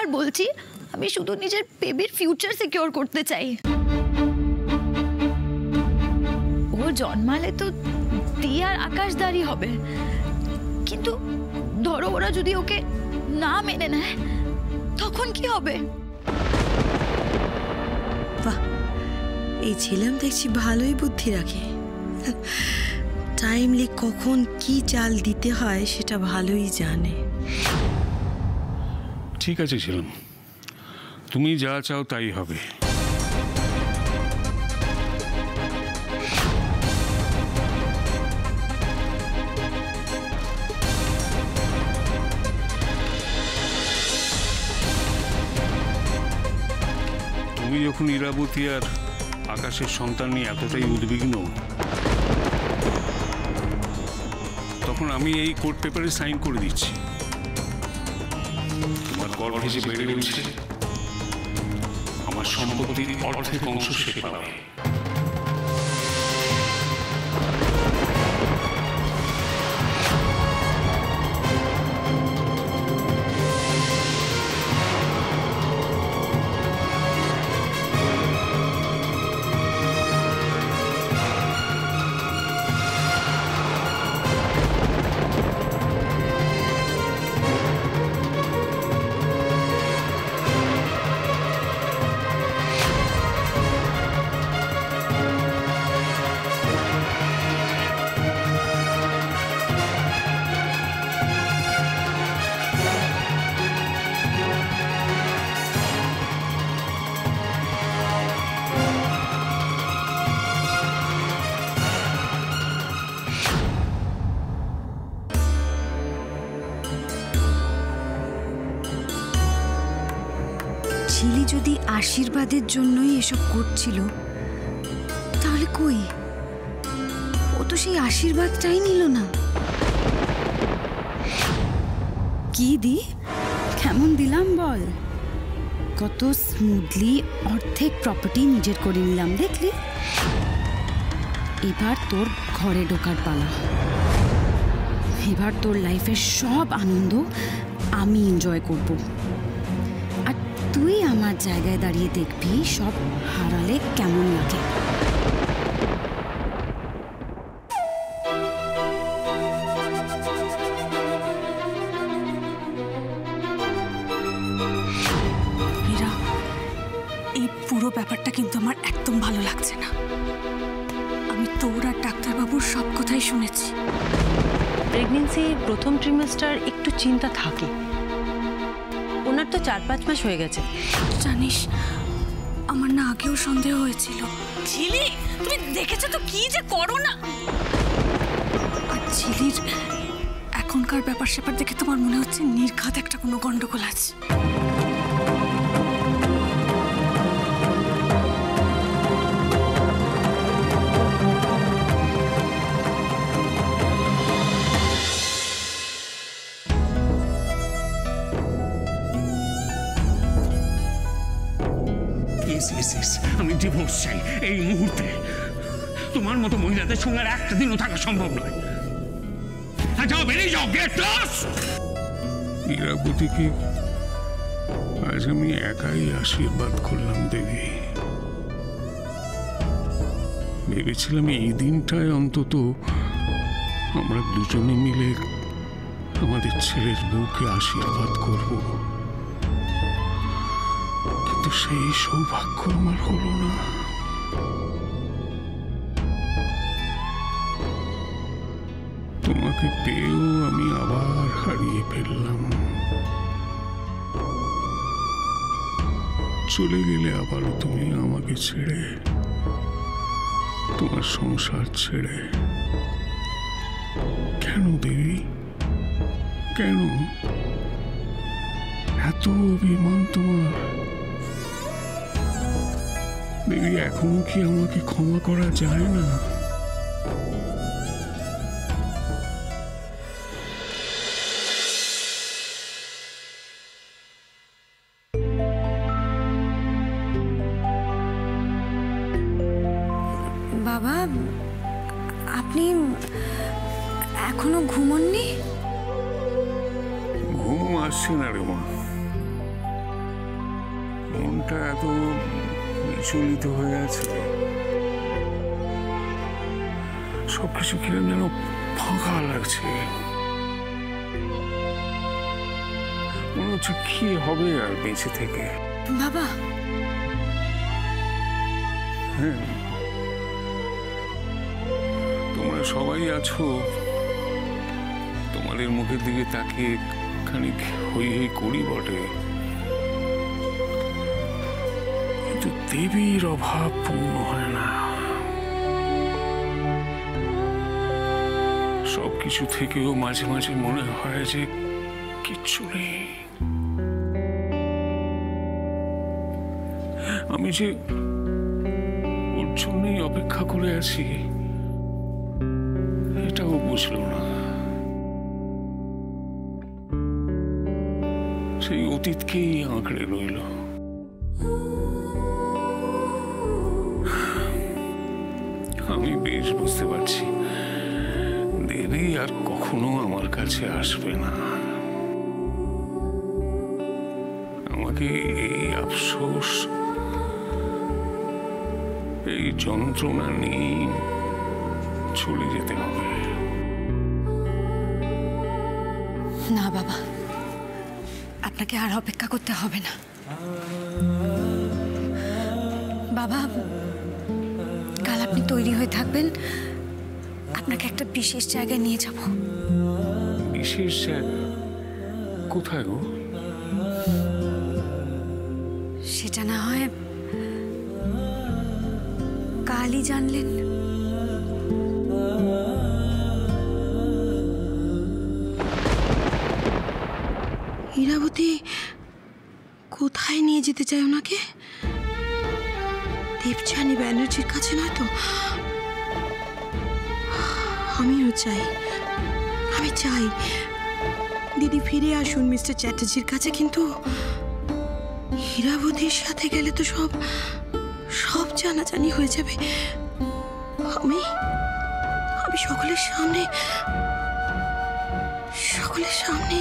বারবার বলছি আমি শুধু নিজের বেবির ফিউচার সিকিউর করতে চাই। ও জন্মালে তো দিয়া আর আকাশদারি হবে, কিন্তু ধরো ওরা যদি ওকে না মেনে নেয় তখন কি হবে? বাহ, এই ছেলেম দেখছি ভালোই বুদ্ধি রাখে। টাইমলি কখন কি চাল দিতে হয় সেটা ভালোই জানে। ঠিক আছে ছিলাম, তুমি যা চাও তাই হবে। তুমি যখন ইরাবতী আর আকাশের সন্তান নিয়ে এতটাই উদ্বিগ্ন, তখন আমি এই কোর্ট পেপারে সাইন করে দিচ্ছি। তোমার গর্ভ যে বেড়ে উঠছে, আমার সম্পত্তির অর্ধেক অংশ সে পাবে। ঝিলি যদি আশীর্বাদের জন্যই এসব করছিল, তাহলে কই, ও তো সেই আশীর্বাদটাই নিল না। কি দি, কেমন দিলাম বল? কত স্মুথলি অর্ধেক প্রপার্টি নিজের করে নিলাম, দেখলি? এবার তোর ঘরে ঢোকার পালা। এবার তোর লাইফের সব আনন্দ আমি এনজয় করব, আর তুই আমার জায়গায় দাঁড়িয়ে দেখবি সব হারালে কেমন লাগে। এই পুরো ব্যাপারটা কিন্তু আমার একদম ভালো লাগছে না। আমি তোর আর ডাক্তারবাবুর সব কথাই শুনেছি। প্রেগনেন্সির প্রথম ট্রিমেস্টার একটু চিন্তা থাকে, ওনার তো 4-5 মাস হয়ে গেছে। জানিস, আমার না আগেও সন্দেহ হয়েছিল। ঝিলি, তুমি দেখেছো তো কি যে করো না। আর ঝিলির এখনকার ব্যাপার স্যাপার দেখে তোমার মনে হচ্ছে নির্ঘাত একটা কোনো গন্ডগোল আছে। আমি ডিভোর্স চাই এই মুহূর্তে। তোমার মতো মহিলাদের সঙ্গে আর একটা দিনও থাকা সম্ভব নয়। যাও, বেরিয়ে যাও, গেট লস। ইরাবতীকে আজ আমি একাই আশীর্বাদ করলাম দেবী। ভেবেছিলাম এই দিনটায় অন্তত আমরা দুজনে মিলে আমাদের ছেলের বউকে আশীর্বাদ করব, কিন্তু সেই সৌভাগ্য আমার হলো না। তোমাকে পেয়েও আমি আবার হারিয়ে ফেললাম। চলে গেলে আবারও তুমি আমাকে ছেড়ে, তোমার সংসার ছেড়ে। কেন দেবী, কেন এত অভিমান তোমার? দেবী, এখনো কি আমাকে ক্ষমা করা যায় না? বাবা, আপনি এখনো ঘুমোননি? ঘুম আসছে না রে মা। মনটা এত বিচলিত হয়ে আছে, সবকিছু কিরম যেন ফাঁকা লাগছে। মনে হচ্ছে কি হবে আর বেঁচে থেকে। বাবা, হ্যাঁ, তোমরা সবাই আছো, তোমাদের মুখের দিকে তাকিয়ে খানিক হই হই করি বটে, কিন্তু দেবীর অভাব পূর্ণ হয় না। সবকিছু থেকেও মাঝে মাঝে মনে হয় যে কিচ্ছু নেই। আমি যে ওর জন্যই অপেক্ষা করে আছি এটাও বুঝলো না। সেই অতীতকেই আঁকড়ে রইল। আমি বেশ বুঝতে পারছি দেবী আর কখনো আমার কাছে আসবে না। আমাকে এই আফসোস, এই যন্ত্রণা নিয়ে চলে যেতে হবে। না বাবা, আপনাকে আর অপেক্ষা করতে হবে না। বাবা, কাল আপনি তৈরি হয়ে থাকবেন, আপনাকে একটা বিশেষ জায়গায় নিয়ে যাব। বিশেষ জায়গা? কোথায় গো? সেটা না হয় কালই জানলেন। ইরাবতী কোথায় নিয়ে যেতে চায় ওনাকে? দেবযানী ব্যানার্জির কাছে নয় তো? আমিও চাই, আমি চাই দিদি ফিরে আসুন মিস্টার চ্যাটার্জির কাছে, কিন্তু ইরাবতীর সাথে গেলে তো সব জানাজানি হয়ে যাবে। আমি সকলের সামনে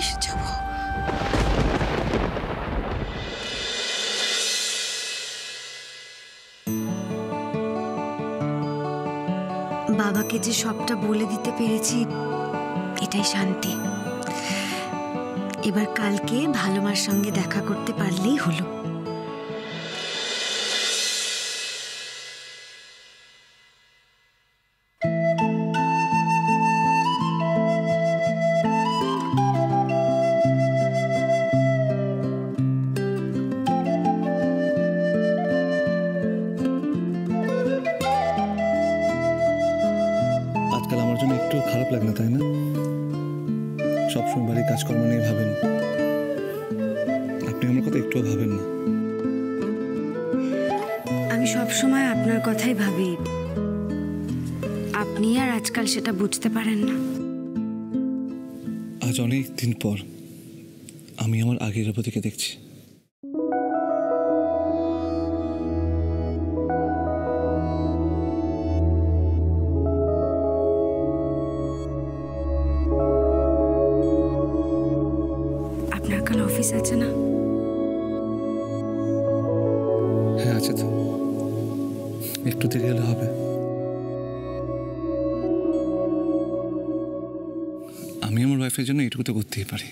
এসে যাব। বাবাকে যে সবটা বলে দিতে পেরেছি এটাই শান্তি। এবার কালকে ভালো মার সঙ্গে দেখা করতে পারলেই হলো। আজকাল আমার জন্য একটু খারাপ লাগে না, তাই না? সবসময় বাড়ির কাজকর্ম নিয়ে ভাবেন, আপনি আমার কথা একটুও ভাবেন না। আমি সবসময় আপনার কথাই ভাবি, আপনি আর আজকাল সেটা বুঝতে পারেন না। আজ অনেক দিন পর আমি আমার আগের ইরাবতীকে দেখছি। আপনার কাল অফিস আছে না? হ্যাঁ আছে তো, একটু দেরি হলে হবে। আমি আমার ওয়াইফের জন্য এটুকু তো করতেই পারি।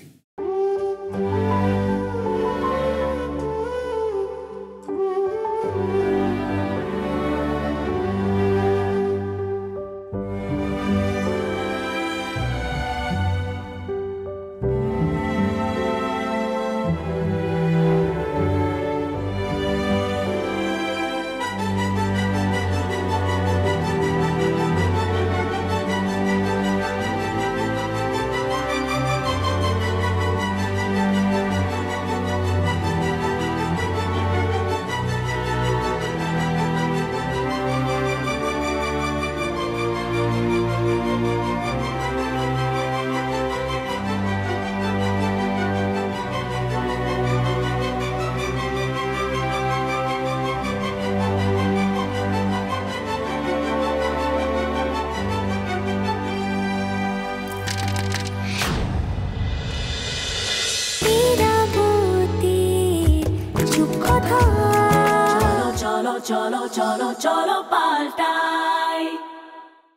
cholo, cholo, cholo, cholo, paltai.